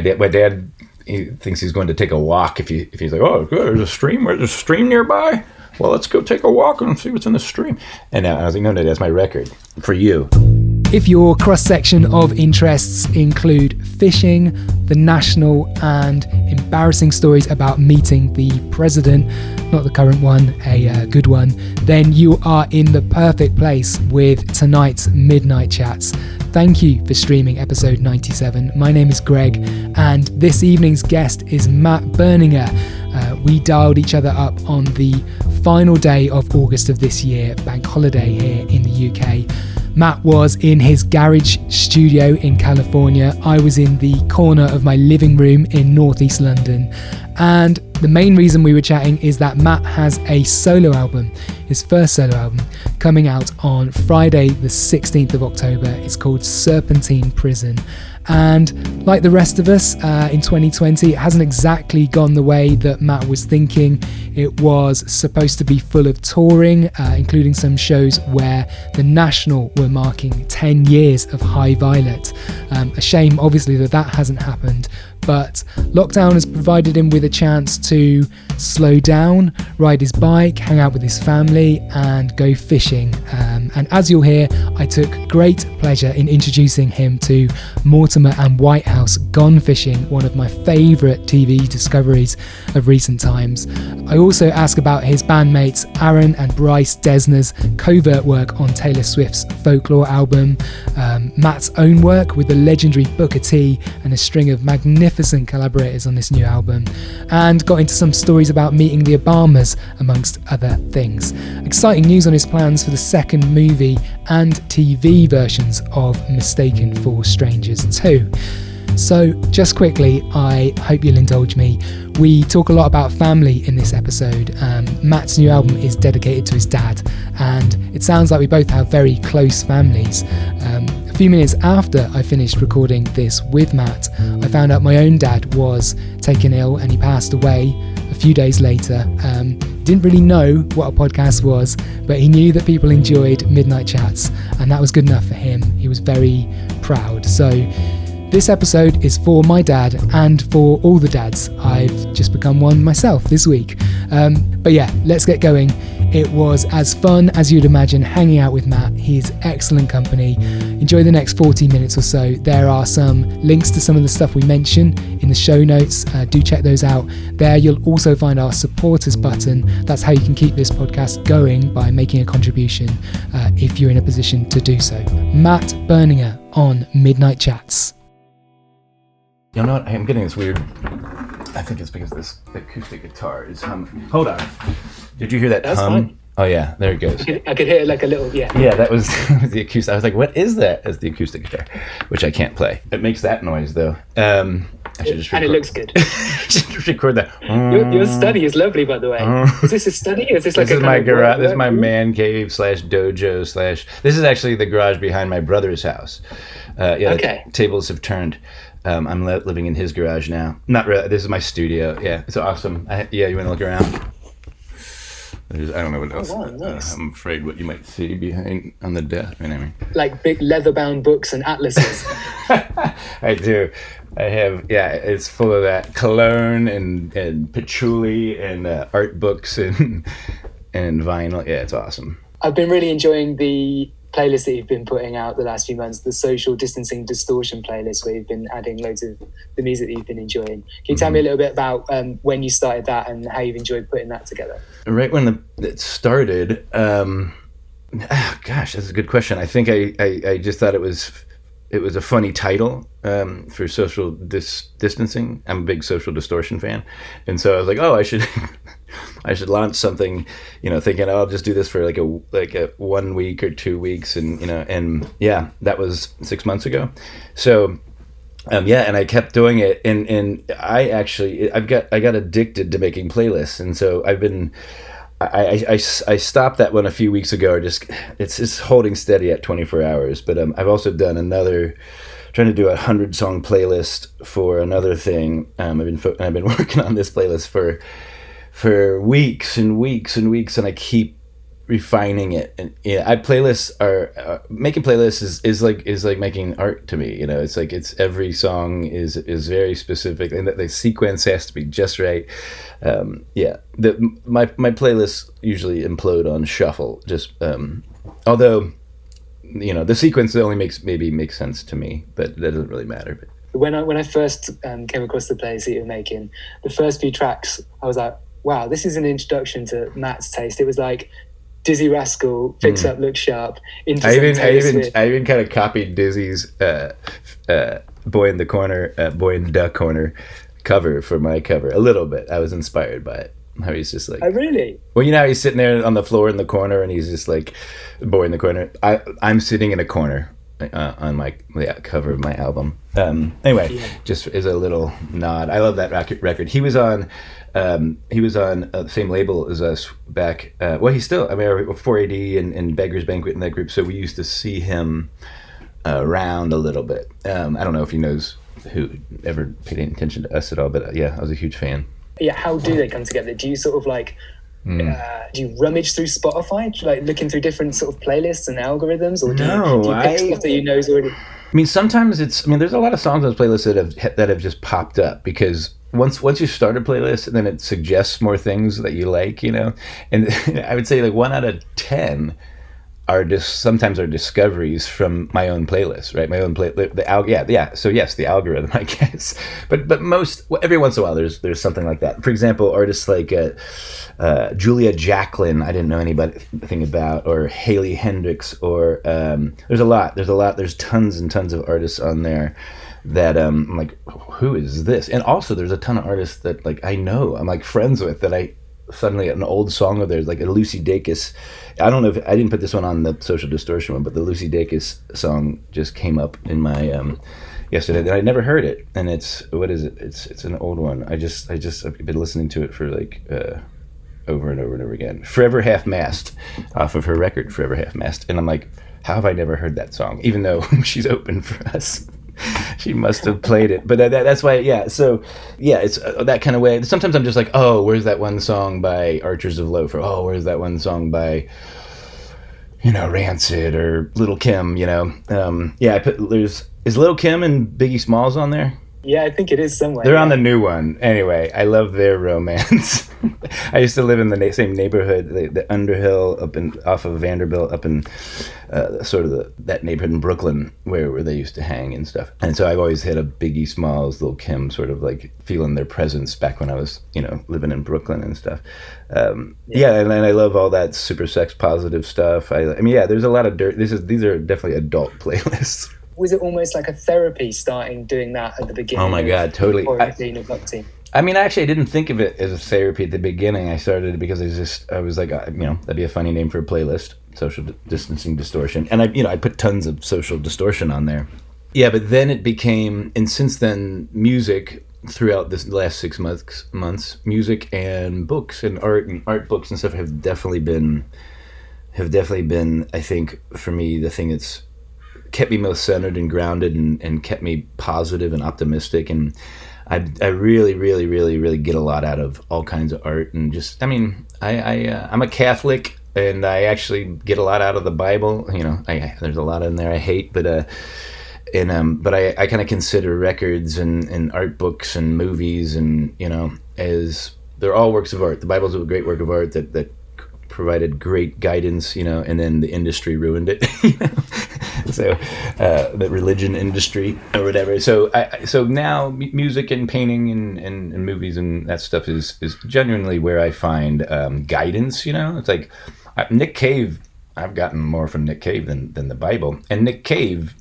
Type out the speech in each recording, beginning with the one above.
My dad, he thinks he's going to take a walk if he's like, oh, good, there's a stream. There's a stream nearby. Well, let's go take a walk and see what's in the stream. And I was like, no, that's my record for you. If your cross-section of interests include fishing, the national, and embarrassing stories about meeting the president, not the current one, a good one, then you are in the perfect place with tonight's Midnight Chats. Thank you for streaming episode 97. My name is Greg, and this evening's guest is Matt Berninger. We dialed each other up on the final day of August of this year, bank holiday here in the UK. Matt was in his garage studio in California. I was in the corner of my living room in northeast London. And the main reason we were chatting is that Matt has a solo album, his first solo album, coming out on Friday the 16th of October. It's called Serpentine Prison. And like the rest of us in 2020, it hasn't exactly gone the way that Matt was thinking. It was supposed to be full of touring, including some shows where the National were marking 10 years of High Violet. A shame, obviously, that hasn't happened. But lockdown has provided him with a chance to slow down, ride his bike, hang out with his family, and go fishing. And as you'll hear, I took great pleasure in introducing him to Mortimer and Whitehouse Gone Fishing, one of my favourite TV discoveries of recent times. I also ask about his bandmates Aaron and Bryce Dessners' covert work on Taylor Swift's Folklore album, Matt's own work with the legendary Booker T and a string of magnificent collaborators on this new album, and got into some stories about meeting the Obamas, amongst other things. Exciting news on his plans for the second movie and TV versions of Mistaken for Strangers 2. So just quickly, I hope you'll indulge me. We talk a lot about family in this episode. Matt's new album is dedicated to his dad, and it sounds like we both have very close families. A few minutes after I finished recording this with Matt, I found out my own dad was taken ill and he passed away a few days later. Didn't really know what a podcast was, but he knew that people enjoyed Midnight Chats, and that was good enough for him. He was very proud. So this episode is for my dad and for all the dads. I've just become one myself this week. But yeah, let's get going. It was as fun as you'd imagine hanging out with Matt. He's excellent company. Enjoy the next 40 minutes or so. There are some links to some of the stuff we mentioned in the show notes. Do check those out. There you'll also find our supporters button. That's how you can keep this podcast going, by making a contribution if you're in a position to do so. Matt Berninger on Midnight Chats. You know what? I'm getting this weird. I think it's because this acoustic guitar is humming. Hold on. Did you hear that That's hum? fine. Oh yeah, there it goes. I could hear it like a little, yeah. Yeah, that was the acoustic. I was like, what is that? That's the acoustic guitar, which I can't play. It makes that noise though. I should just record. And it looks good. Just record that. Your study is lovely, by the way. Is this a study? Or is this like this is my garage? This is my man cave / dojo / This is actually the garage behind my brother's house. Okay. Tables have turned. I'm living in his garage now. Not really. This is my studio. Yeah, it's awesome. You want to look around? I don't know what else. Oh, wow, nice. I'm afraid what you might see behind on the desk. You know what I mean? Like big leather-bound books and atlases. I do. I have. Yeah, it's full of that cologne and patchouli and art books and vinyl. Yeah, it's awesome. I've been really enjoying the playlist that you've been putting out the last few months, the Social Distancing Distortion playlist, where you've been adding loads of the music that you've been enjoying. Can you tell me a little bit about when you started that and how you've enjoyed putting that together? Right when it started, gosh, that's a good question. I think I just thought it was a funny title for social distancing. I'm a big Social Distortion fan, and so I was like, oh, I should launch something, thinking I'll just do this for like a 1 week or 2 weeks, and yeah, that was 6 months ago. So and I kept doing it, and I got addicted to making playlists, and so I stopped that one a few weeks ago. It's holding steady at 24 hours, but I've also done trying to do a 100-song playlist for another thing. I've been working on this playlist for weeks and weeks and weeks, and I keep refining it. And I playlists are making playlists is like making art to me. It's like every song is very specific, and the sequence has to be just right. My playlists usually implode on shuffle. Just although the sequence only makes sense to me, but that doesn't really matter. But when I first came across the playlist that you were making, the first few tracks, I was like, wow, this is an introduction to Matt's taste. It was like Dizzy Rascal, Fix Up, Look Sharp. I even kind of copied Dizzy's Boy in the Duck Corner cover for my cover a little bit. I was inspired by it. How he's just like, oh really? Well, how he's sitting there on the floor in the corner, and he's just like, boy in the corner. I'm sitting in a corner on my cover of my album. Anyway, just as a little nod, I love that record. He was on the same label as us back. He's still. 4AD and Beggar's Banquet in that group. So we used to see him around a little bit. I don't know if he knows who ever paid any attention to us at all, but I was a huge fan. Yeah, how do they come together? Do you sort of like, do you rummage through Spotify, like looking through different sort of playlists and algorithms, or do you pick stuff that you know is already? Sometimes there's a lot of songs on those playlists that have just popped up because once you start a playlist, then it suggests more things that you like, and I would say like 1 out of 10 are just sometimes are discoveries from my own playlist, right? My own So yes, the algorithm, I guess. But every once in a while, there's something like that. For example, artists like Julia Jacklin, I didn't know anything about, or Haley Hendricks, or there's tons and tons of artists on there that I'm like, who is this? And also, there's a ton of artists that like I know, I'm like friends with, that I suddenly an old song of theirs, like a Lucy Dacus. I don't know if I didn't put this one on the Social Distortion one, but the Lucy Dacus song just came up in my yesterday, and I never heard it. And it's an old one. I've been listening to it for like over and over and over again. Forever Half Mast, off of her record Forever Half Mast, and I'm like, how have I never heard that song? Even though she's open for us. She must have played it, but that's why. It's that kind of way. Sometimes I'm just like, oh, where's that one song by Archers of Loaf? Or oh, where's that one song by Rancid or Little Kim? Is Little Kim and Biggie Smalls on there? Yeah, I think it is somewhere. They're on the new one. Anyway, I love their romance. I used to live in the same neighborhood, the Underhill, off of Vanderbilt, up in sort of that neighborhood in Brooklyn where they used to hang and stuff. And so I've always had a Biggie Smalls, Lil' Kim sort of like feeling their presence back when I was, living in Brooklyn and stuff. And I love all that super sex positive stuff. There's a lot of dirt. These are definitely adult playlists. Was it almost like a therapy starting doing that at the beginning? Oh my God, totally. Actually, I didn't think of it as a therapy at the beginning. I started it because I was like, that'd be a funny name for a playlist, Social Distancing Distortion. And I put tons of Social Distortion on there. Yeah, but then it became, and since then, music throughout this last 6 months, music and books and art books and stuff have definitely been, I think, for me, the thing that's kept me most centered and grounded and kept me positive and optimistic. And I really, really, really, really get a lot out of all kinds of art. And just, I'm a Catholic, and I actually get a lot out of the Bible. There's a lot in there I hate, but I kind of consider records and art books and movies and, as they're all works of art. The Bible's a great work of art that provided great guidance, and then the industry ruined it. So the religion industry or whatever. So now music and painting and movies and that stuff is genuinely where I find guidance. It's like Nick Cave. I've gotten more from Nick Cave than the Bible, and Nick Cave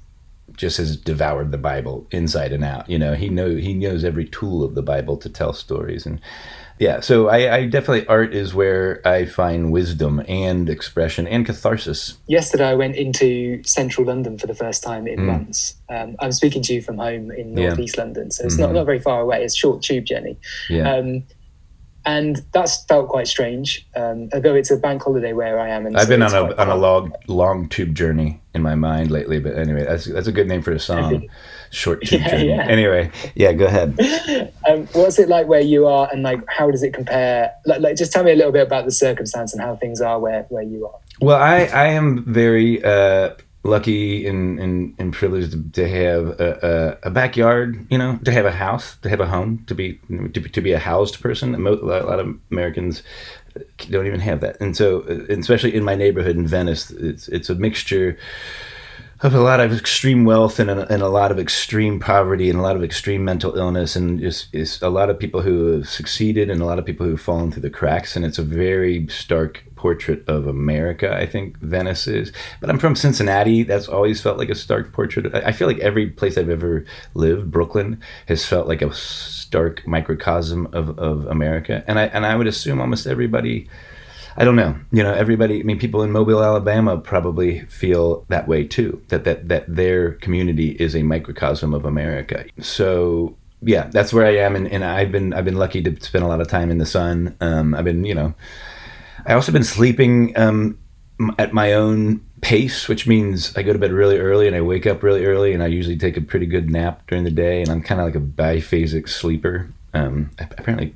just has devoured the Bible inside and out. He knows every tool of the Bible to tell stories. And so I definitely, art is where I find wisdom and expression and catharsis. Yesterday I went into central London for the first time in months. I'm speaking to you from home in northeast London, so it's not very far away. It's a short tube journey. And that's felt quite strange, although it's a bank holiday where I am. And I've been on a long tube journey in my mind lately, but anyway, that's a good name for a song. Short tube journey. Yeah. Anyway, go ahead. What's it like where you are, and like how does it compare? Like just tell me a little bit about the circumstance and how things are where you are. Well, I am very lucky and privileged to have a backyard, to have a house, to have a home, to be a housed person. A lot of Americans don't even have that, and so especially in my neighborhood in Venice, it's a mixture of a lot of extreme wealth and a lot of extreme poverty and a lot of extreme mental illness, and just is a lot of people who have succeeded and a lot of people who've fallen through the cracks, and it's a very stark portrait of America, I think Venice is. But I'm from Cincinnati. That's always felt like a stark portrait. I feel like every place I've ever lived, Brooklyn, has felt like a stark microcosm of America, and I would assume almost everybody, I don't know. Everybody. I mean, people in Mobile, Alabama, probably feel that way too. That their community is a microcosm of America. So yeah, that's where I am, and I've been lucky to spend a lot of time in the sun. I also been sleeping at my own pace, which means I go to bed really early and I wake up really early, and I usually take a pretty good nap during the day, and I'm kind of like a biphasic sleeper. Apparently,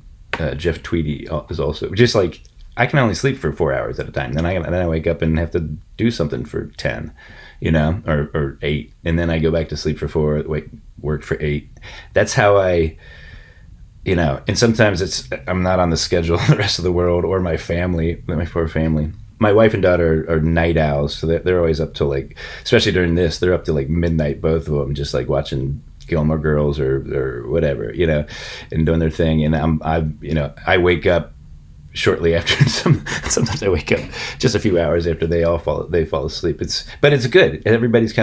Jeff Tweedy is also just like. I can only sleep for 4 hours at a time. Then I wake up and have to do something for 10, or 8, and then I go back to sleep for 4, work for 8. That's how I, and sometimes I'm not on the schedule of the rest of the world or my family, my poor family. My wife and daughter are night owls, so they're always up till especially during this, they're up till midnight, both of them, just watching Gilmore Girls or whatever, and doing their thing. And I wake up shortly after. Sometimes I wake up just a few hours after they fall asleep. But it's good. Everybody's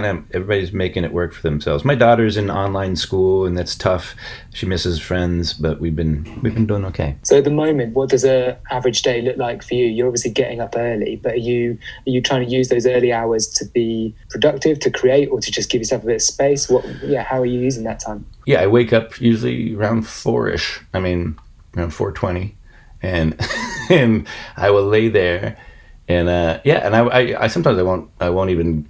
making it work for themselves. My daughter's in online school, and that's tough. She misses friends, but we've been doing okay. So at the moment, what does a average day look like for you? You're obviously getting up early, but are you trying to use those early hours to be productive, to create, or to just give yourself a bit of space? How are you using that time? Yeah, I wake up usually around 4ish. I mean, around 4:20. And I will lay there, and I sometimes I won't even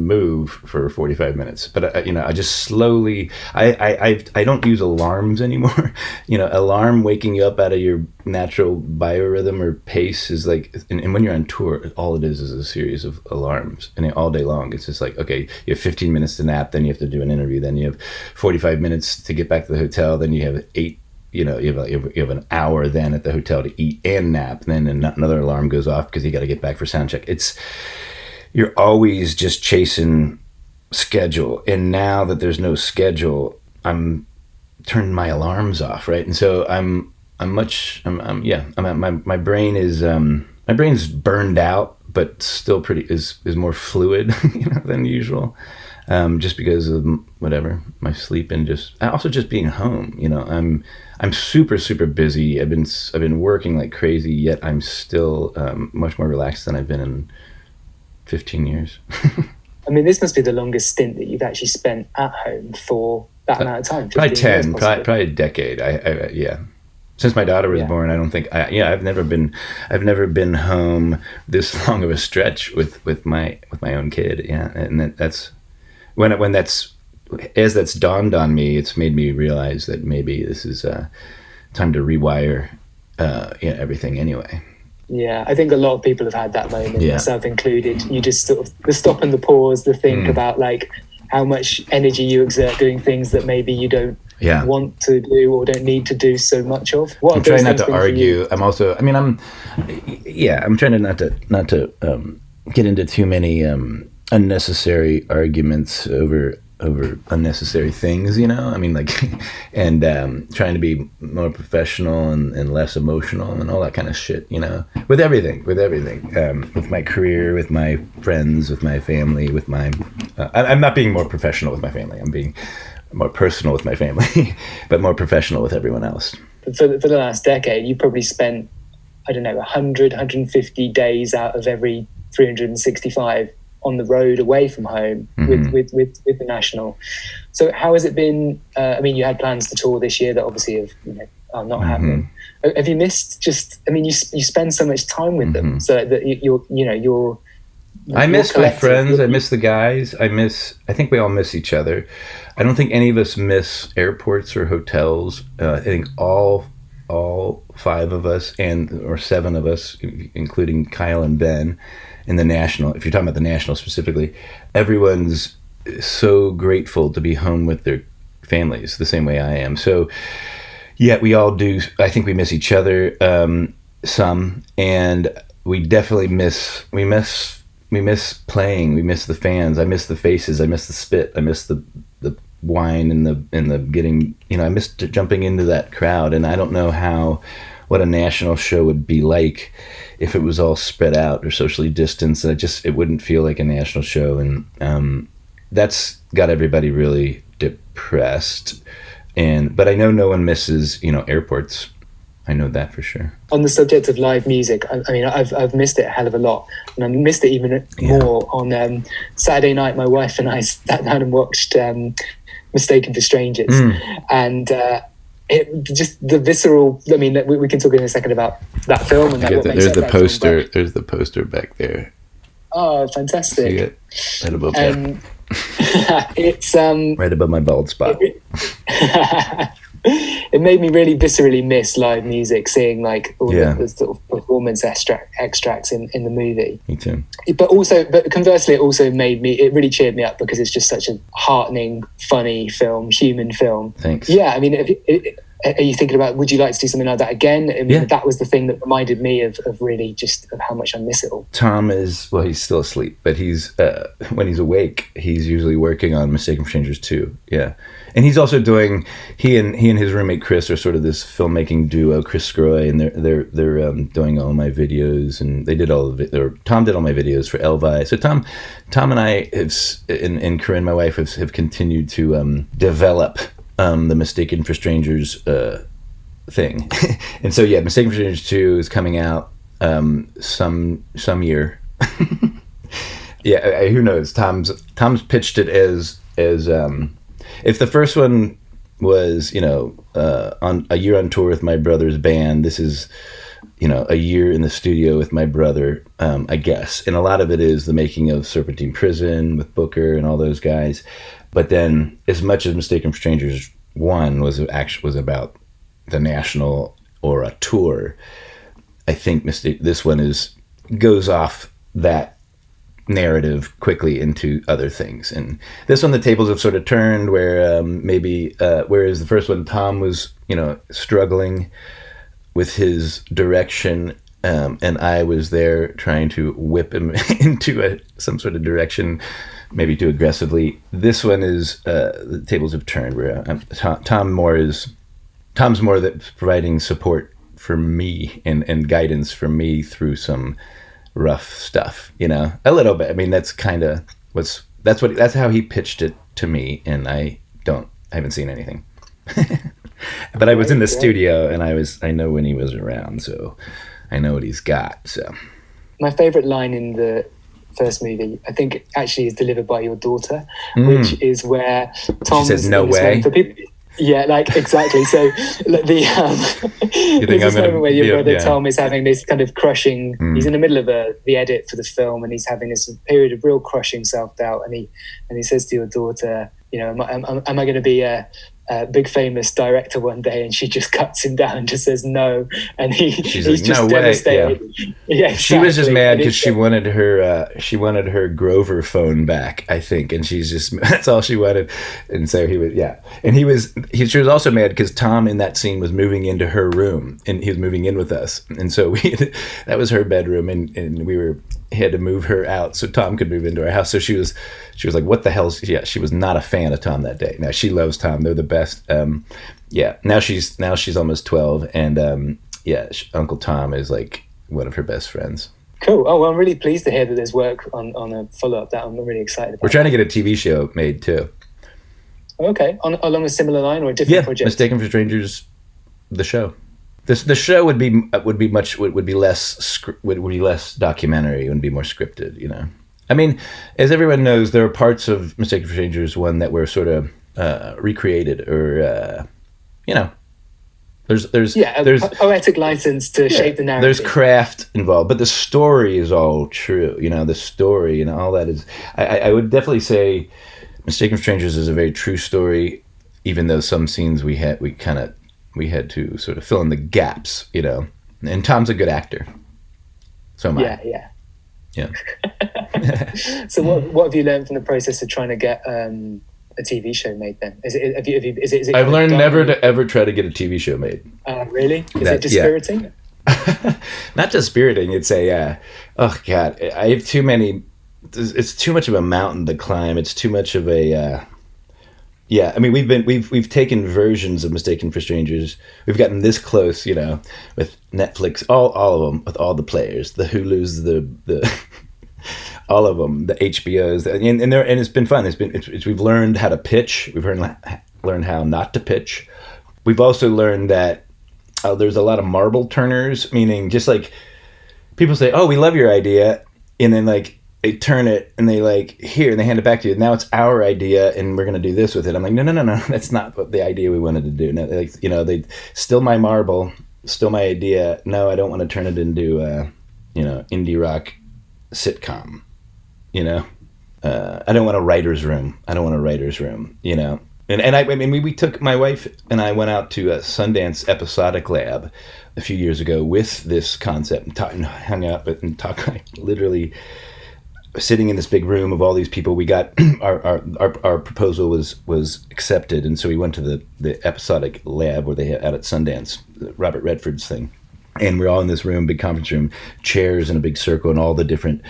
move for 45 minutes. But I just slowly I don't use alarms anymore. Alarm waking you up out of your natural biorhythm or pace is and when you're on tour, all it is a series of alarms, and all day long it's just okay, you have 15 minutes to nap, then you have to do an interview, then you have 45 minutes to get back to the hotel, then you have 8. You have an hour then at the hotel to eat and nap. And then another alarm goes off because you got to get back for sound check. You're always just chasing schedule. And now that there's no schedule, I'm turning my alarms off, right? And so my brain is my brain's burned out, but still is more fluid, than usual. Just because of whatever, my sleep, and also just being home. I'm super, super busy. I've been working like crazy, yet I'm still much more relaxed than I've been in 15 years. I mean, this must be the longest stint that you've actually spent at home for that amount of time. Probably 10, probably a decade. Yeah. Since my daughter was born, I don't think I've never been home this long of a stretch with my own kid. Yeah, and that's when that's dawned on me, it's made me realize that maybe this is time to rewire everything anyway. Yeah, I think a lot of people have had that moment, myself included. You just sort of the stop and the pause, the think about how much energy you exert doing things that maybe you don't want to do or don't need to do so much of. I'm trying not to argue. I'm also, I'm trying not to get into too many unnecessary arguments over unnecessary things, and trying to be more professional and less emotional and all that kind of shit, with everything, with my career, with my friends, with my family, with my, I'm not being more professional with my family. I'm being more personal with my family, but more professional with everyone else. For the last decade, you probably spent, 100, 150 days out of every 365 on the road away from home with the National. So how has it been? You had plans to tour this year that obviously are not happening. Have you missed you spend so much time with them, so that you're I miss my friends. I miss the guys. I think we all miss each other. I don't think any of us miss airports or hotels. I think all all 5 of us or 7 of us, including Kyle and Ben, in the National. If you're talking about the National specifically, everyone's so grateful to be home with their families the same way I am. So yeah, we all do. I think we miss each other some, and we definitely miss playing. We miss the fans. I miss the faces. I miss the spit. I miss the wine and the getting, I missed jumping into that crowd. And I don't know what a national show would be like if it was all spread out or socially distanced. It wouldn't feel like a national show. And that's got everybody really depressed. But I know no one misses, airports. I know that for sure. On the subject of live music, I mean, I've missed it a hell of a lot, and I missed it even more on Saturday night. My wife and I sat down and watched Mistaken for Strangers, and it just the visceral. I mean, we can talk in a second about that film and that. There's the poster. There's the poster back there. Oh, fantastic! See it? Right above there. It's right above my bald spot. It made me really viscerally miss live music, seeing like all the sort of performance extracts in the movie. Me too. But conversely, it really cheered me up because it's just such a heartening, funny film, human film. Thanks. Yeah, I mean, are you thinking about, would you like to do something like that again? I mean, that was the thing that reminded me of really just of how much I miss it all. Tom he's still asleep, but he's when he's awake, he's usually working on Mistaken for Strangers 2. Yeah. And he's also doing, he and his roommate Chris are sort of this filmmaking duo, Chris Scroy, and they're doing all my videos, and they did all of it. Tom did all my videos for Elvi. So Tom and I and Corinne, my wife, have continued to develop the Mistaken for Strangers thing. And so yeah, Mistaken for Strangers 2 is coming out some year. Yeah, who knows? Tom's pitched it as if the first one was, on a year on tour with my brother's band, this is, a year in the studio with my brother, I guess. And a lot of it is the making of Serpentine Prison with Booker and all those guys. But then, as much as Mistaken for Strangers 1 was about the national or a tour, I think this one goes off that narrative quickly into other things. And this one, the tables have sort of turned where whereas the first one, Tom was, struggling with his direction, and I was there trying to whip him into some sort of direction, maybe too aggressively. This one is the tables have turned where Tom's more that providing support for me and guidance for me through some rough stuff, a little bit. I mean, that's kind of that's how he pitched it to me, and I haven't seen anything. But I was in the studio, and I know when he was around, so I know what he's got. So my favorite line in the first movie, I think, actually is delivered by your daughter, which is where Tom says, "No way." For people, yeah, like exactly. So there's this moment where your brother Tom is having this kind of crushing. He's in the middle of the edit for the film, and he's having this period of real crushing self-doubt. And he says to your daughter, am I going to be a big famous director one day? And she just cuts him down and just says no, and he's like, just no devastated. Way. Yeah, exactly. She was just mad because she wanted her Grover phone back, I think, and that's all she wanted. And so she was also mad because Tom in that scene was moving into her room, and he was moving in with us, and so that was her bedroom, and we had to move her out so Tom could move into our house. So she was like, what the hell? Yeah, she was not a fan of Tom that day. Now she loves Tom. They're the best. Now she's almost 12, and Uncle Tom is like one of her best friends. Cool. Oh, well, I'm really pleased to hear that there's work on a follow-up that I'm really excited about. We're trying to get a TV show made too. Okay, along a similar line or a different project? Mistaken for Strangers, the show. The show would be less documentary. It would be more scripted. I mean, as everyone knows, there are parts of Mistaken for Strangers 1 that were sort of recreated, or there's poetic license to shape the narrative. There's craft involved, but the story is all true. The story and all that is. I would definitely say Mistaken for Strangers is a very true story, even though some scenes we kind of we had to sort of fill in the gaps, you know. And Tom's a good actor. So am I. Yeah. So what have you learned from the process of trying to get a TV show made then? Is it I've learned never to ever try to get a TV show made. Really? Is it dispiriting? Not dispiriting. It's oh God, I have too many. It's too much of a mountain to climb. It's too much of a. Yeah, I mean, we've taken versions of Mistaken for Strangers. We've gotten this close, you know, with Netflix, all of them, with all the players, the Hulus, the all of them, the HBOs, and it's been fun. We've learned how to pitch. We've learned how not to pitch. We've also learned that there's a lot of marble turners, meaning just like people say, "Oh, we love your idea," and then like they turn it and they like here and they hand it back to you. Now it's our idea and we're gonna do this with it. I'm like, no, that's not what the idea we wanted to do. No, like, you know, they still my marble, still my idea. No, I don't want to turn it into you know, indie rock sitcom. You know, I don't want a writer's room. You know. And I mean, we took, my wife and I went out to a Sundance Episodic Lab a few years ago with this concept and hung out and talked, like, literally sitting in this big room of all these people. We got our proposal was accepted, and so we went to the Episodic Lab where they had out at Sundance, Robert Redford's thing, and we're all in this room, big conference room, chairs in a big circle, and all the different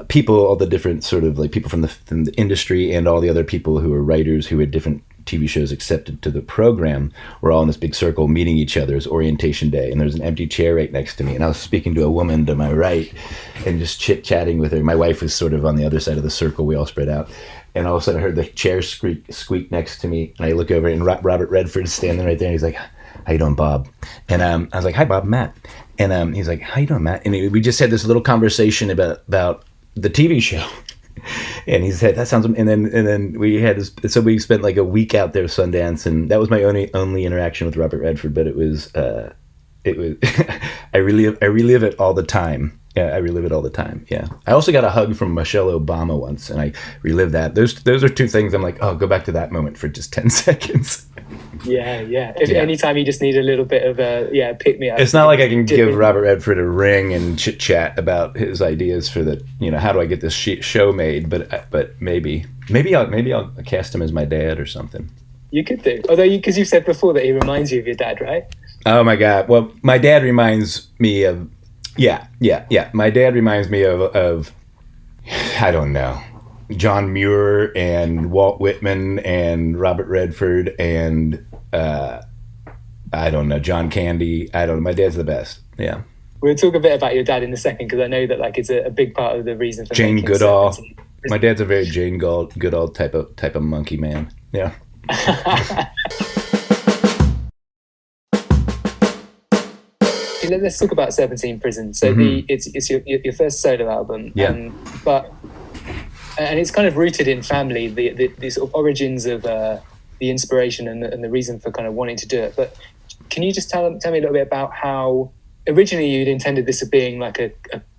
people, all the different sort of like people from the industry and all the other people who are writers who had different TV shows accepted to the program were all in this big circle meeting each other. It's orientation day, and there's an empty chair right next to me, and I was speaking to a woman to my right and just chit-chatting with her. My wife was sort of on the other side of the circle. We all spread out, and all of a sudden I heard the chair squeak next to me, and I look over and Robert Redford's standing right there, and he's like, "How you doing, Bob?" And I was like, "Hi, Bob, Matt." And he's like, "How you doing, Matt?" And we just had this little conversation about the TV show. And he said, "That sounds," and then we had this, so we spent like a week out there Sundance, and that was my only interaction with Robert Redford, but it was I relive it all the time. Yeah, I relive it all the time. Yeah. I also got a hug from Michelle Obama once, and I relive that. Those are two things I'm like, oh, go back to that moment for just 10 seconds. Yeah. Anytime you just need a little bit of a pick me up. It's not like I can give Robert Redford a ring and chit chat about his ideas for the, you know, how do I get this show made? But maybe I'll cast him as my dad or something. You could do, although because you've said before that he reminds you of your dad, right? Oh my God! Well, my dad reminds me of. Yeah. My dad reminds me of I don't know, John Muir and Walt Whitman and Robert Redford and I don't know, John Candy. I don't know. My dad's the best. Yeah. We'll talk a bit about your dad in a second, because I know that like it's a big part of the reason for Jane Goodall. My dad's a very Jane Goodall type of monkey man. Yeah. Let's talk about Serpentine Prison. So it's your first solo album, but it's kind of rooted in family, the sort of origins of the inspiration and the reason for kind of wanting to do it. But can you just tell me a little bit about how originally you'd intended this as being like a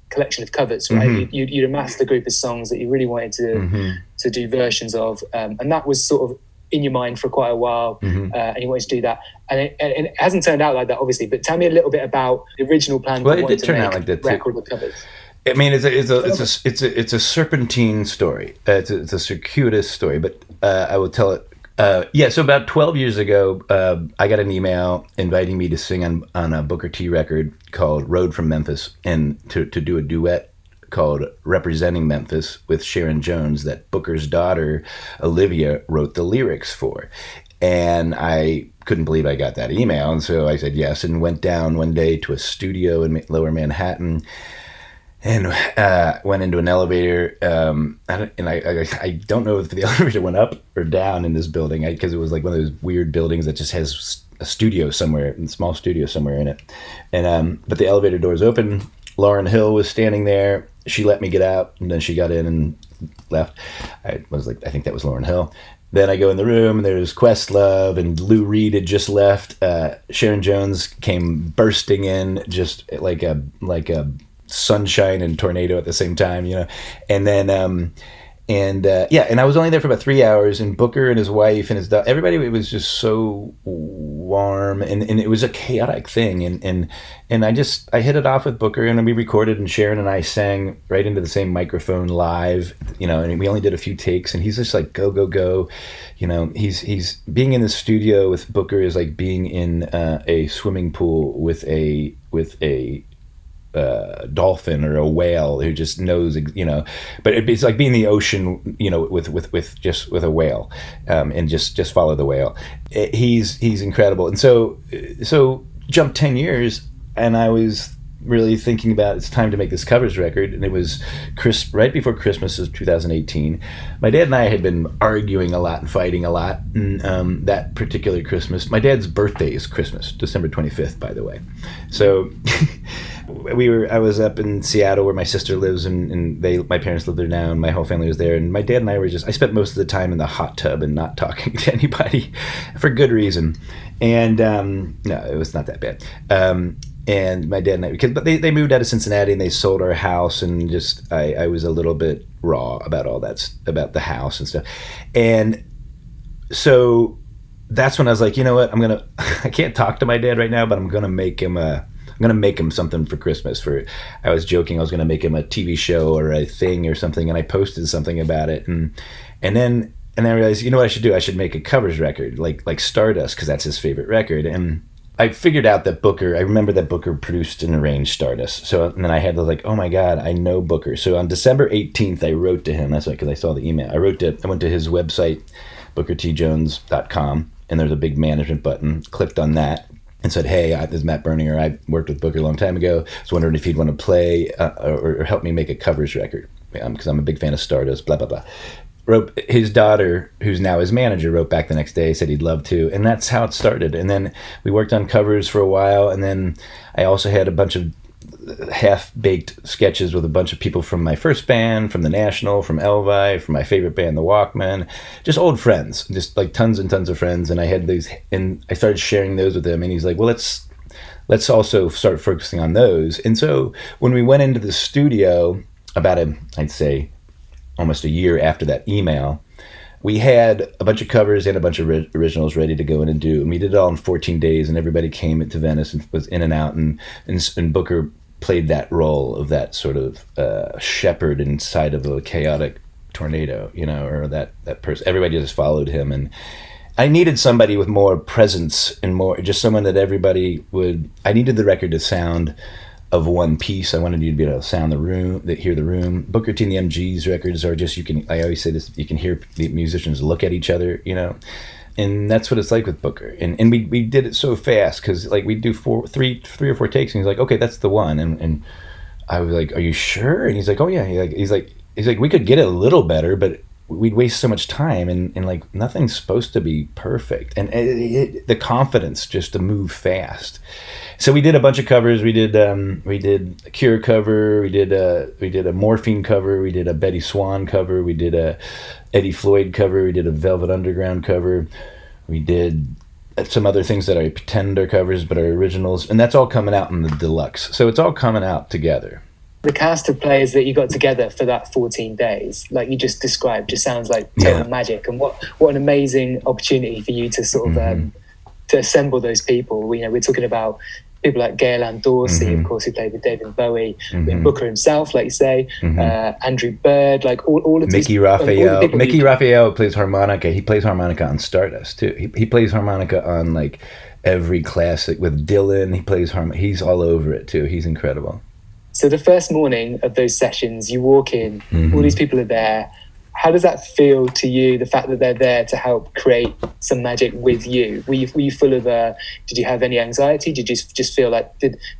collection of covers, right? You'd amassed a group of songs that you really wanted to do versions of, and that was sort of in your mind for quite a while, and you wanted to do that, and it hasn't turned out like that, obviously. But tell me a little bit about the original plan. Well, it did turn out like that record with covers. I mean, it's a serpentine story. It's a circuitous story, but I will tell it. So about 12 years ago, I got an email inviting me to sing on a Booker T record called "Road from Memphis," and to do a duet called "Representing Memphis" with Sharon Jones that Booker's daughter Olivia wrote the lyrics for. And I couldn't believe I got that email, and so I said yes, and went down one day to a studio in Lower Manhattan and went into an elevator, and I don't know if the elevator went up or down in this building, because it was like one of those weird buildings that just has a studio somewhere, a small studio somewhere in it. And but the elevator doors open. Lauryn Hill was standing there. She let me get out, and then she got in and left. I was like, I think that was Lauryn Hill. Then I go in the room, and there's Questlove, and Lou Reed had just left. Sharon Jones came bursting in, just like a sunshine and tornado at the same time, you know. And then And I was only there for about 3 hours, and Booker and his wife and his dog, everybody, it was just so warm, and it was a chaotic thing. And I hit it off with Booker, and we recorded, and Sharon and I sang right into the same microphone live, and we only did a few takes, and he's just like, go, go, go. He's being in the studio with Booker is like being in a swimming pool with a dolphin or a whale who just knows, but it's like being in the ocean, with a whale, and just follow the whale. He's incredible. And so jump 10 years, and I was really thinking about, it's time to make this covers record. And it was right before Christmas of 2018. My dad and I had been arguing a lot and fighting a lot. And that particular Christmas, my dad's birthday is Christmas, December 25th, by the way. So I was up in Seattle where my sister lives, and my parents live there now, and my whole family was there. And my dad and I I spent most of the time in the hot tub and not talking to anybody for good reason. And no, it was not that bad. And my dad and I, but they moved out of Cincinnati, and they sold our house, and just I was a little bit raw about all that, about the house and stuff. And so that's when I was like, you know what, I can't talk to my dad right now, but I'm gonna make him something for Christmas. I was joking, I was gonna make him a TV show or a thing or something, and I posted something about it, and then I realized, you know what I should do? I should make a covers record like Stardust, because that's his favorite record. And I figured out that I remember that Booker produced and arranged Stardust. And then I had to oh my God, I know Booker. So on December 18th, I wrote to him. That's because I saw the email. I went to his website, bookertjones.com, and there's a big management button. Clicked on that and said, hey, this is Matt Berninger. I worked with Booker a long time ago. I was wondering if he'd want to play or help me make a covers record, because I'm a big fan of Stardust, blah, blah, blah. Wrote his daughter, who's now his manager, wrote back the next day, said he'd love to, and that's how it started. And then we worked on covers for a while, and then I also had a bunch of half-baked sketches with a bunch of people from my first band, from the National, from Elvi, from my favorite band, the Walkmen, just old friends, just like tons and tons of friends. And I had these, and I started sharing those with him, and he's like, well, let's also start focusing on those. And so when we went into the studio about I'd say almost a year after that email, we had a bunch of covers and a bunch of originals ready to go in and do, and we did it all in 14 days, and everybody came to Venice and was in and out, and Booker played that role of that sort of shepherd inside of a chaotic tornado, or that person. Everybody just followed him, and I needed somebody with more presence and more, just someone that everybody I needed the record to sound of one piece. I wanted you to be able to sound the room, hear the room. Booker T and the MG's records are just, I always say this, you can hear the musicians look at each other, and that's what it's like with Booker. And we did it so fast, because we'd do three or four takes, and he's like, okay, that's the one. And I was like, are you sure? And he's like, oh yeah. He's like, we could get it a little better, but we'd waste so much time, and nothing's supposed to be perfect. And the confidence just to move fast. So we did a bunch of covers. We did a Cure cover. We did a Morphine cover. We did a Betty Swan cover. We did a Eddie Floyd cover. We did a Velvet Underground cover. We did some other things that I pretend are covers but are originals, and that's all coming out in the deluxe. So it's all coming out together. The cast of players that you got together for that 14 days, like you just described, just sounds like total magic. And what an amazing opportunity for you to sort of to assemble those people. We're talking about people like Gail Dorsey, of course, who played with David Bowie, Booker himself, like you say, Andrew Bird, like all of these. Mickey Raphael. Mickey Raphael plays harmonica. He plays harmonica on Stardust too. He plays harmonica on every classic with Dylan. He plays harmonica. He's all over it too. He's incredible. So the first morning of those sessions, you walk in, all these people are there. How does that feel to you, the fact that they're there to help create some magic with you? Were you full of, did you have any anxiety? Did you just feel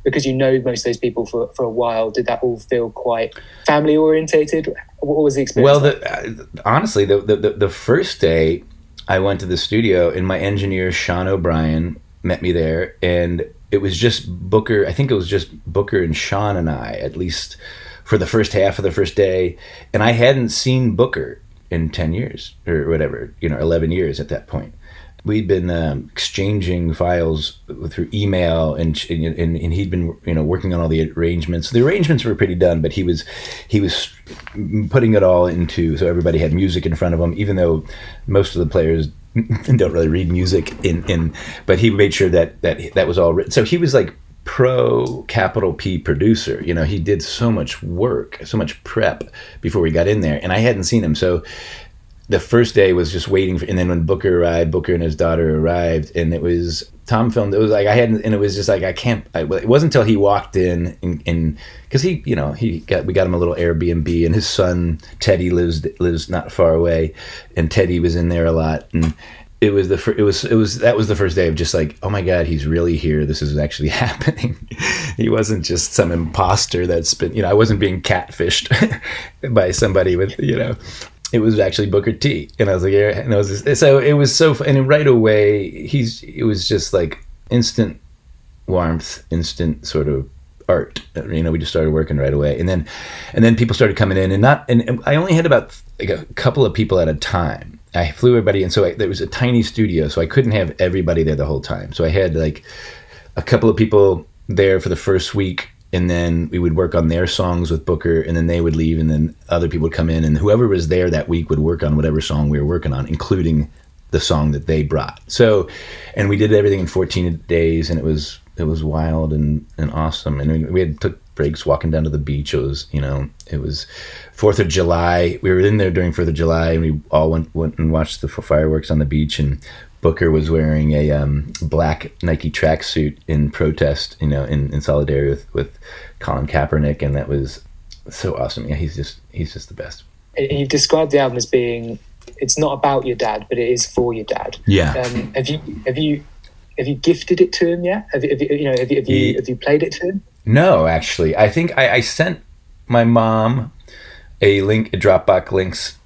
because you know most of those people for a while, did that all feel quite family orientated? What was the experience? Well, honestly, the first day I went to the studio, and my engineer, Sean O'Brien, met me there, and it was just Booker. I think it was just Booker and Sean and I, at least for the first half of the first day. And I hadn't seen Booker in 10 years or whatever, 11 years at that point. we'd been exchanging files through email, and he'd been working on all the arrangements. The arrangements were pretty done, but he was putting it all into, so everybody had music in front of them, even though most of the players don't really read music but he made sure that was all written. So he was like pro capital P producer. He did so much work, so much prep before we got in there, and I hadn't seen him. So the first day was just waiting for, and then when Booker and his daughter arrived, and Tom filmed, it was like I hadn't, and it was just like it wasn't until he walked in and because we got him a little Airbnb, and his son Teddy lives not far away, and Teddy was in there a lot, and that was the first day of just like, oh my God, he's really here. This is actually happening. He wasn't just some imposter that's been, I wasn't being catfished by somebody with, it was actually Booker T. And I was like, yeah, and it was so fun. And right away, it was just like instant warmth, instant sort of art. We just started working right away. And then people started coming in, and I only had about like a couple of people at a time. I flew everybody in, so there was a tiny studio, so I couldn't have everybody there the whole time. So I had like a couple of people there for the first week, and then we would work on their songs with Booker, and then they would leave, and then other people would come in, and whoever was there that week would work on whatever song we were working on, including the song that they brought. So, and we did everything in 14 days, and it was wild and awesome. And we took breaks walking down to the beach. It was 4th of July. We were in there during 4th of July, and we all went and watched the fireworks on the beach, and Booker was wearing a black Nike tracksuit in protest, in solidarity with Colin Kaepernick, and that was so awesome. Yeah, he's just the best. You've described the album as being, it's not about your dad, but it is for your dad. Yeah. Have you gifted it to him yet? Have you played it to him? No, actually, I think I sent my mom a Dropbox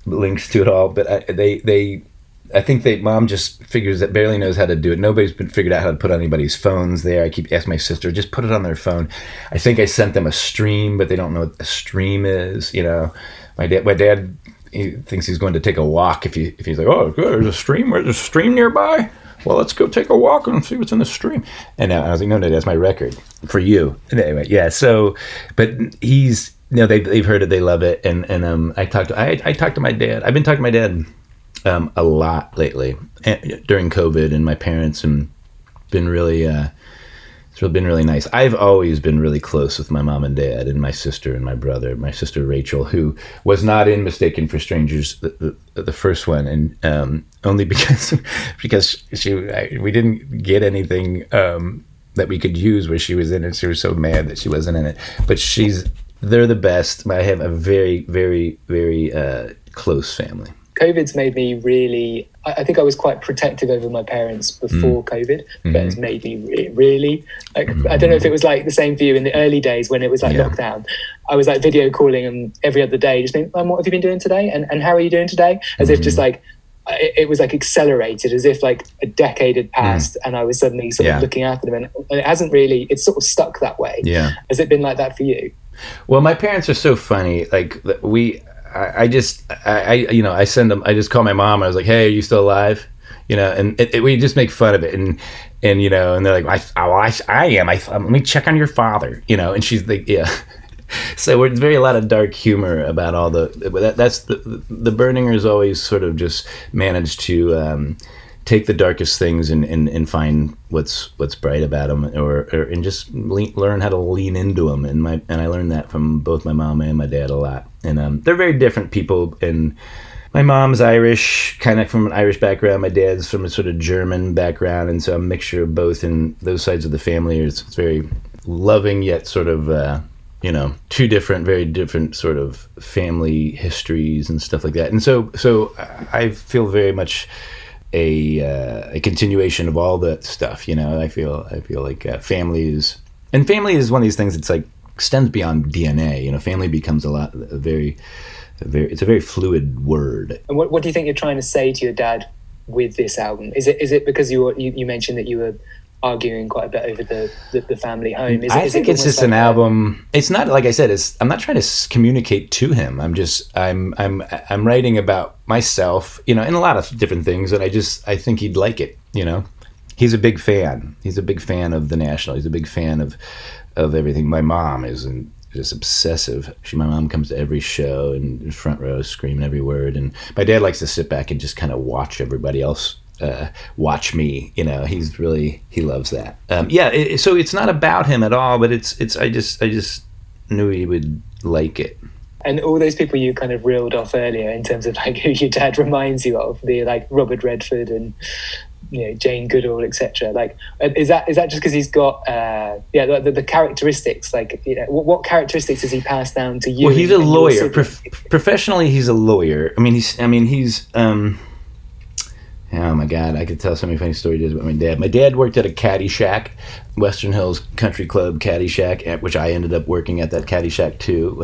links to it all, but I think mom just figures that barely knows how to do it. Nobody's been figured out how to put on anybody's phones there. I keep asking my sister, just put it on their phone. I think I sent them a stream, but they don't know what a stream is. My dad, he thinks he's going to take a walk if he's like, oh, good, there's a stream. There's a stream nearby. Well, let's go take a walk and see what's in the stream. And I was like, no, that's my record for you. And anyway, yeah. So, but they've heard it, they love it, and I talked to my dad. I've been talking to my dad a lot lately during COVID, and my parents, and been really it's been really nice. I've always been really close with my mom and dad, and my sister and my brother. My sister Rachel, who was not in Mistaken for Strangers, the first one, and only because we didn't get anything that we could use where she was in it. She was so mad that she wasn't in it. But they're the best. I have a very, very, very close family. COVID's made me really, I think I was quite protective over my parents before COVID, but it's made me really, like, I don't know if it was like the same for you in the early days when it was like lockdown. I was like video calling them every other day, just being, what have you been doing today? And how are you doing today? As if just like, it was like accelerated, as if like a decade had passed and I was suddenly sort of looking after them. And it hasn't really, it's sort of stuck that way. Yeah. Has it been like that for you? Well, my parents are so funny. Like I just send them, I just call my mom. I was like, hey, are you still alive? And we just make fun of it. And and they're like, I am. Let me check on your father, and she's like, yeah. So it's a lot of dark humor about all that's the Berningers always sort of just managed to take the darkest things and find what's bright about them, and just learn how to lean into them. And I learned that from both my mom and my dad a lot. And they're very different people. And my mom's Irish, kind of from an Irish background. My dad's from a sort of German background, and so a mixture of both. And those sides of the family it's very loving, yet sort of two very different sort of family histories and stuff like that. And so I feel very much a continuation of all that stuff. I feel like family is one of these things that's like extends beyond DNA. Family becomes it's a very fluid word. And what do you think you're trying to say to your dad with this album? Is it because you mentioned that you were arguing quite a bit over the family home. I think it's just an album. It's not, like I said, I'm not trying to communicate to him. I'm writing about myself, in a lot of different things, and I think he'd like it. He's a big fan. He's a big fan of the National. He's a big fan of everything. My mom is just obsessive. My mom comes to every show and in front row screaming every word, and my dad likes to sit back and just kind of watch everybody else watch me. He loves that. So it's not about him at all, but I just knew he would like it. And all those people you kind of reeled off earlier in terms of like who your dad reminds you of, the like Robert Redford and Jane Goodall, etc. Like, is that just because he's got the characteristics? Like, what characteristics has he passed down to you? Well, he's a lawyer. Professionally, he's a lawyer. He's oh my God, I could tell so many funny stories about my dad. My dad worked at a caddy shack, Western Hills Country Club caddy shack, at which I ended up working at that caddy shack too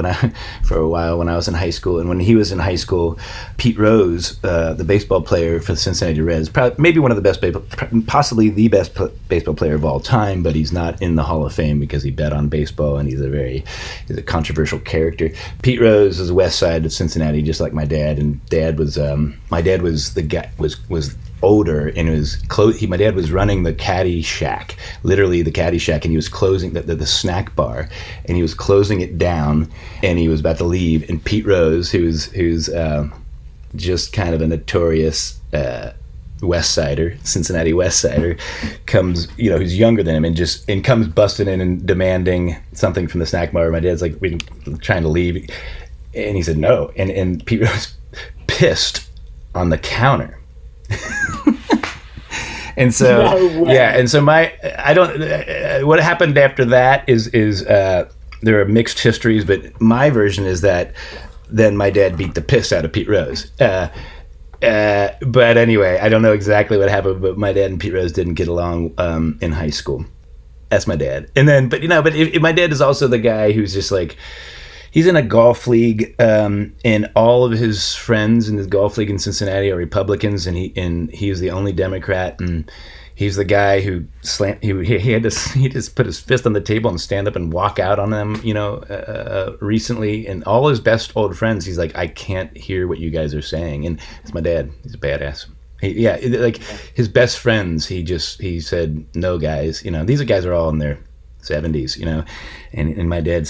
for a while when I was in high school. And when he was in high school, Pete Rose, the baseball player for the Cincinnati Reds, maybe one of the best, possibly the best baseball player of all time, but he's not in the Hall of Fame because he bet on baseball and he's a controversial character. Pete Rose is west side of Cincinnati, just like my dad. And my dad was the guy was older, and my dad was running the caddy shack, literally the caddy shack, and he was closing the snack bar, and he was closing it down, and he was about to leave, and Pete Rose, who's just kind of a notorious West Sider, Cincinnati West Sider, comes, who's younger than him, and comes busting in and demanding something from the snack bar. My dad's like, we're trying to leave, and he said no, and Pete Rose pissed on the counter. And so and so what happened after that is there are mixed histories, but my version is that then my dad beat the piss out of Pete Rose. But anyway, I don't know exactly what happened, but my dad and Pete Rose didn't get along in high school. That's my dad. And then, my dad is also the guy who's just like, he's in a golf league, and all of his friends in the golf league in Cincinnati are Republicans, and he was the only Democrat, and he's the guy who he just put his fist on the table and stand up and walk out on them, recently, and all his best old friends, he's like, I can't hear what you guys are saying, and it's my dad. He's a badass. His best friends, he said, no guys, these guys are all in their 70s, and my dad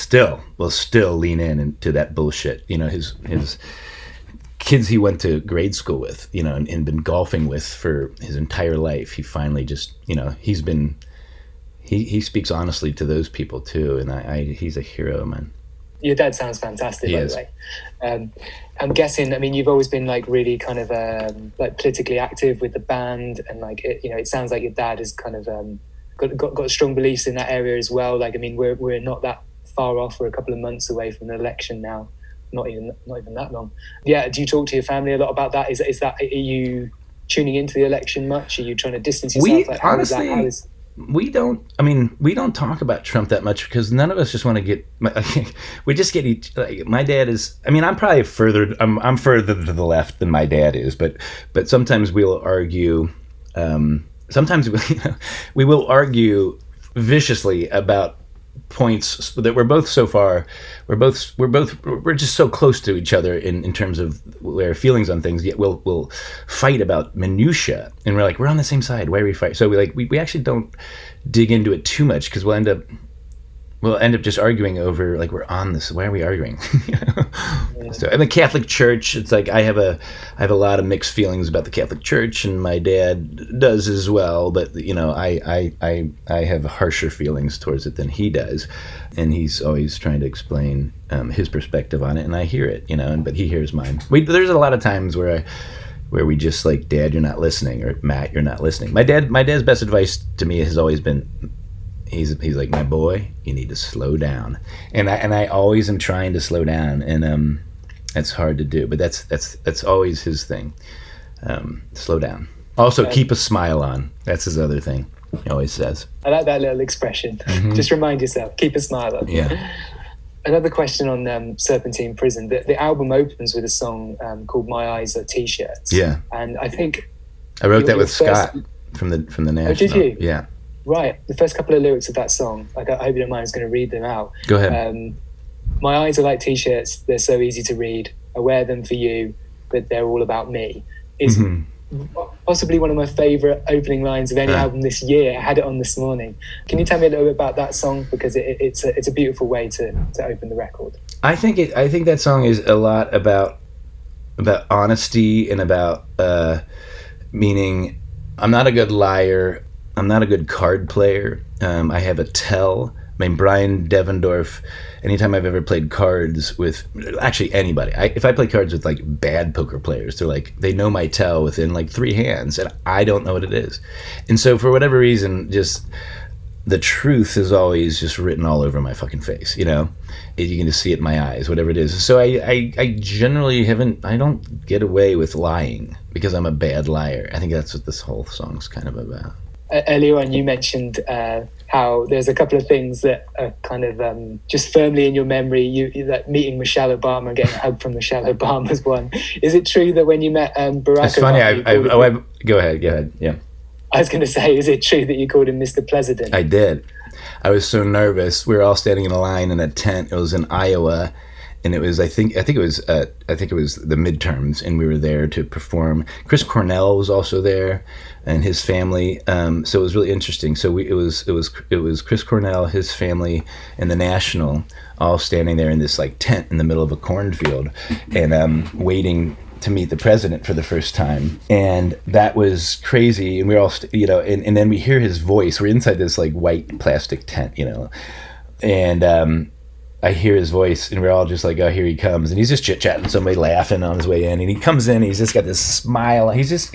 will still lean into that bullshit. His kids he went to grade school with, and been golfing with for his entire life. He finally just, he speaks honestly to those people too, and he's a hero, man. Your dad sounds fantastic, by the way. I'm guessing, you've always been like really kind of like politically active with the band, and like it sounds like your dad is kind of got strong beliefs in that area as well. Like, we're not that far off. We're a couple of months away from an election now. Not even that long. Yeah. Do you talk to your family a lot about that? Is that, are you tuning into the election much? Are you trying to distance yourself? We don't talk about Trump that much because none of us just want to get. We just get each. Like, my dad is. I'm probably further. I'm further to the left than my dad is, but sometimes we'll argue. Sometimes we will argue viciously about points that we're both we're just so close to each other in terms of our feelings on things, yet we'll fight about minutia, and we're like, we're on the same side, why are we fight? So we actually don't dig into it too much because we'll end up just arguing over, like, we're on this, why are we arguing? So, and the Catholic Church, it's like I have a lot of mixed feelings about the Catholic Church, and my dad does as well, but I have harsher feelings towards it than he does, and he's always trying to explain his perspective on it, and I hear it, but he hears mine. There's a lot of times where we just like, Dad, you're not listening, or Matt, you're not listening. My dad's best advice to me has always been, he's like, my boy, you need to slow down, and I always am trying to slow down, and that's hard to do, but that's always his thing. Slow down. Also, keep a smile on. That's his other thing. He always says. I like that little expression. Mm-hmm. Just remind yourself, keep a smile on. Yeah. Another question on Serpentine Prison. The album opens with a song called "My Eyes Are T-Shirts." Yeah. And I think I wrote that with Scott from the National. Oh, did you? Yeah. Right. The first couple of lyrics of that song, like I hope you don't mind, I was going to read them out. Go ahead. My eyes are like t-shirts, they're so easy to read. I wear them for you, but they're all about me. Is possibly one of my favourite opening lines of any album this year. I had it on this morning. Can you tell me a little bit about that song? Because it's a beautiful way to open the record. I think that song is a lot about honesty and about meaning I'm not a good liar. I'm not a good card player. I have a tell. I mean, Brian Devendorf, anytime I've ever played cards with actually anybody, if I play cards with like bad poker players, they're like, they know my tell within like 3 hands and I don't know what it is. And so for whatever reason, just the truth is always just written all over my fucking face, you know? You can just see it in my eyes, whatever it is. So I generally I don't get away with lying because I'm a bad liar. I think that's what this whole song's kind of about. Earlier on, you mentioned how there's a couple of things that are kind of just firmly in your memory. You that meeting Michelle Obama and getting a hug from Michelle Obama was one. Is it true that when you met Barack That's Obama... That's funny. Go ahead. Yeah. I was going to say, is it true that you called him Mr. President? I did. I was so nervous. We were all standing in a line in a tent. It was in Iowa. And it was, I think it was the midterms, and we were there to perform. Chris Cornell was also there, and his family. So it was really interesting. So it was Chris Cornell, his family, and the National, all standing there in this like tent in the middle of a cornfield, and waiting to meet the president for the first time. And that was crazy. And we were all, and then we hear his voice. We're inside this like white plastic tent, and I hear his voice, and we're all just like, oh, here he comes. And he's just chit-chatting, somebody laughing on his way in. And he comes in, he's just got this smile. He's just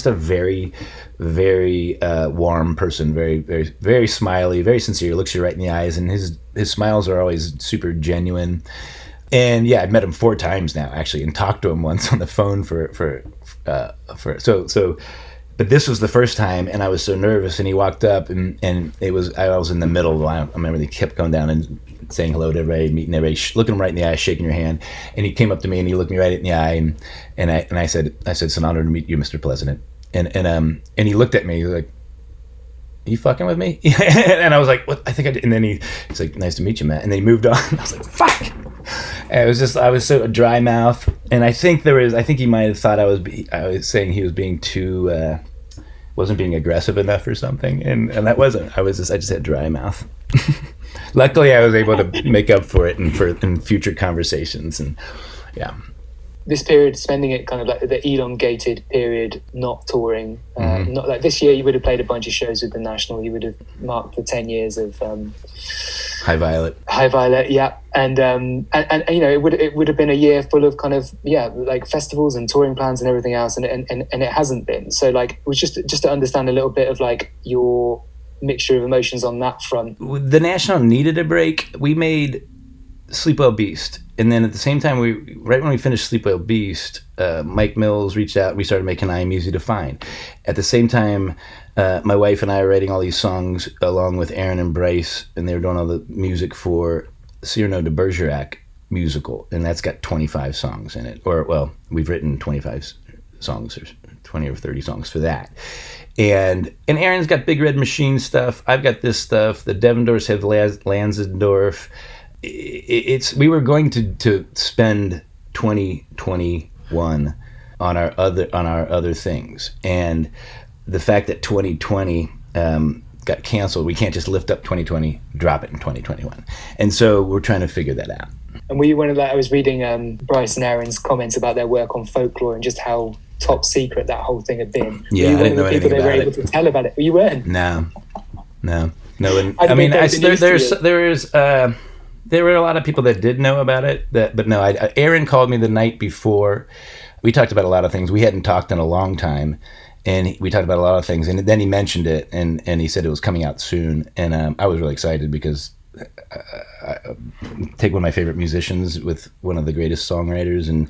a very, very warm person, very, very, very smiley, very sincere, looks you right in the eyes. And his smiles are always super genuine. And yeah, I've met him 4 times now, actually, and talked to him once on the phone but this was the first time, and I was so nervous, and he walked up, and I was in the middle of the line. I remember they kept going down and saying hello to everybody, meeting everybody, looking him right in the eye, shaking your hand. And he came up to me and he looked me right in the eye, and I said, it's an honor to meet you, Mr. President. And he looked at me, he was like, are you fucking with me? And I was like, what? I think I did. And then he's like, nice to meet you, Matt. And then he moved on. I was like, fuck. And I was so dry mouth. And I think he might have thought I was saying he was being too, wasn't being aggressive enough or something. And that wasn't. I just had dry mouth. Luckily, I was able to make up for it in future conversations. And yeah. This period, spending it kind of like the elongated period, not touring, not like this year, you would have played a bunch of shows with the National. You would have marked the 10 years of High Violet. Yeah, and it would have been a year full of kind of like festivals and touring plans and everything else, and it hasn't been. So like, it was just to understand a little bit of like your mixture of emotions on that front. The National needed a break. We made Sleep Well Beast, and then at the same time, right when we finished Sleep Well Beast, Mike Mills reached out. We started making I Am Easy to Find. At the same time, my wife and I are writing all these songs along with Aaron and Bryce, and they were doing all the music for Cyrano de Bergerac musical, and that's got 25 songs in it. We've written 25 songs, or 20 or 30 songs for that. And Aaron's got Big Red Machine stuff. I've got this stuff. The Devendorfs have Lansdorf. We were going to spend 2021 on our other things, and the fact that 2020 got canceled, we can't just lift up 2020, drop it in 2021, and so we're trying to figure that out. And were you one of that? I was reading Bryce and Aaron's comments about their work on Folklore and just how top secret that whole thing had been. Yeah, I didn't know anything about it. They were able to tell about it. You weren't. No. And, I mean, there were a lot of people that did know about it, but no. Aaron called me the night before. We talked about a lot of things. We hadn't talked in a long time, and we talked about a lot of things. And then he mentioned it, and he said it was coming out soon. And I was really excited because I take one of my favorite musicians with one of the greatest songwriters, and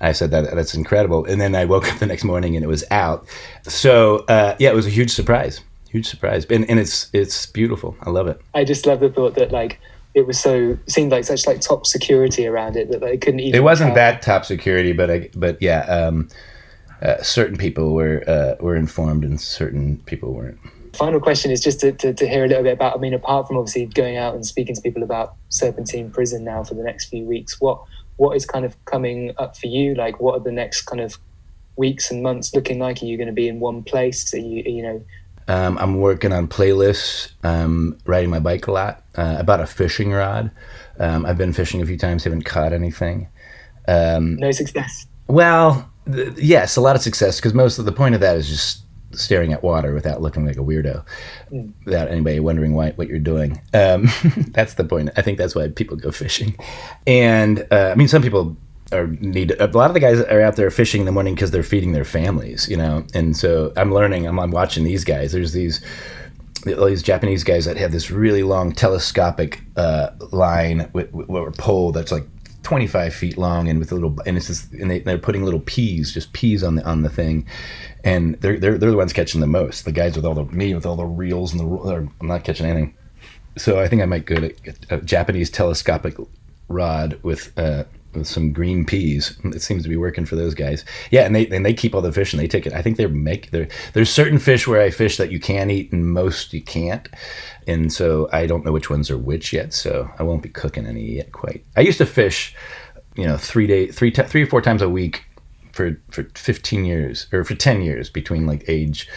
I said that's incredible. And then I woke up the next morning and it was out. So it was a huge surprise, and it's beautiful. I love it. I just love the thought that like, it seemed like such like top security around it that they couldn't even. It wasn't that top security, but certain people were informed and certain people weren't. Final question is just to hear a little bit about, I mean, apart from obviously going out and speaking to people about Serpentine Prison now for the next few weeks, what is kind of coming up for you? Like, what are the next kind of weeks and months looking like? Are you going to be in one place? Are you know? I'm working on playlists, riding my bike a lot. I bought a fishing rod. I've been fishing a few times, haven't caught anything. No success. Well, yes, a lot of success, because most of the point of that is just staring at water without looking like a weirdo, without anybody wondering what you're doing. That's the point. I think that's why people go fishing. And I mean, some people a lot of the guys are out there fishing in the morning because they're feeding their families, you know. And so I'm learning. I'm watching these guys. There's all these Japanese guys that have this really long telescopic line or pole that's like 25 feet long, and with a little, and it's just, and they're putting little peas on the thing, and they're the ones catching the most. The guys with all the reels and I'm not catching anything. So I think I might go to a Japanese telescopic rod with some green peas. It seems to be working for those guys. Yeah, and they keep all the fish and they take it. I think there's certain fish where I fish that you can eat and most you can't. And so I don't know which ones are which yet, so I won't be cooking any yet quite. I used to fish, 3 or 4 times a week for 15 years, or for 10 years, between like age,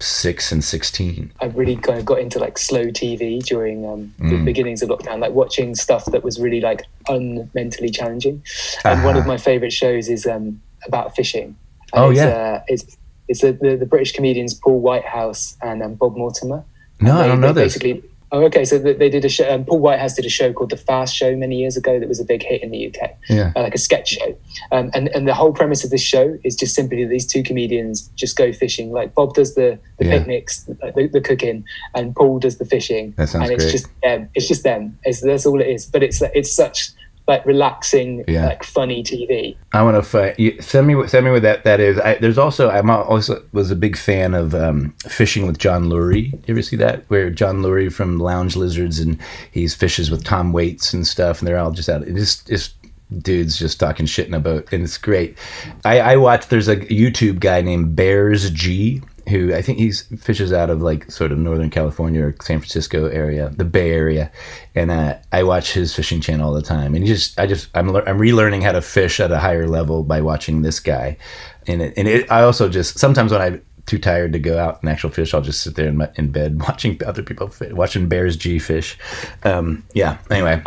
6 and 16. I really kind of got into like slow TV during the beginnings of lockdown, like watching stuff that was really like unmentally challenging. And one of my favorite shows is about fishing. And it's the British comedians Paul Whitehouse and Bob Mortimer. No, I don't know this. So they did a show. Paul Whitehouse did a show called The Fast Show many years ago that was a big hit in the UK, like a sketch show. And the whole premise of this show is just simply that these two comedians just go fishing. Like Bob does the picnics, the cooking, and Paul does the fishing. That sounds great. It's just them. That's all it is. But it's such like relaxing, like funny TV. I want to find. Send me what that is. There's also, I'm also was a big fan of Fishing with John Lurie. You ever see that? Where John Lurie from Lounge Lizards, and he fishes with Tom Waits and stuff, and they're all just out. It's dudes just talking shit in a boat, and it's great. I watched. There's a YouTube guy named Bears G, who I think he fishes out of like sort of Northern California or San Francisco area, the Bay Area, and I watch his fishing channel all the time. And I'm relearning how to fish at a higher level by watching this guy. I also just sometimes when I'm too tired to go out and actual fish, I'll just sit there in bed watching other people fish, watching Bears G fish. Anyway.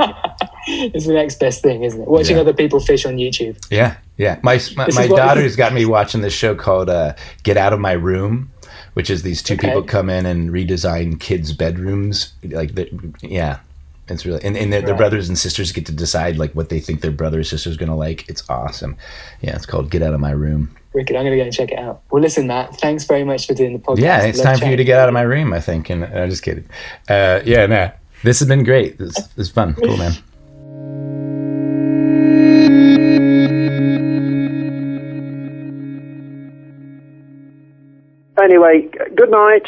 It's the next best thing, isn't it? Watching other people fish on YouTube. Yeah. My daughter's got me watching this show called Get Out of My Room, which is these two people come in and redesign kids' bedrooms. It's really, and their brothers and sisters get to decide like what they think their brother or sister's gonna like. It's awesome. Yeah, it's called Get Out of My Room. Wicked. I'm gonna go and check it out. Well, listen, Matt, thanks very much for doing the podcast. Yeah, it's time for you to get out of my room, I think. And I'm just kidding. This has been great. It's fun. Cool, man. Anyway, good night.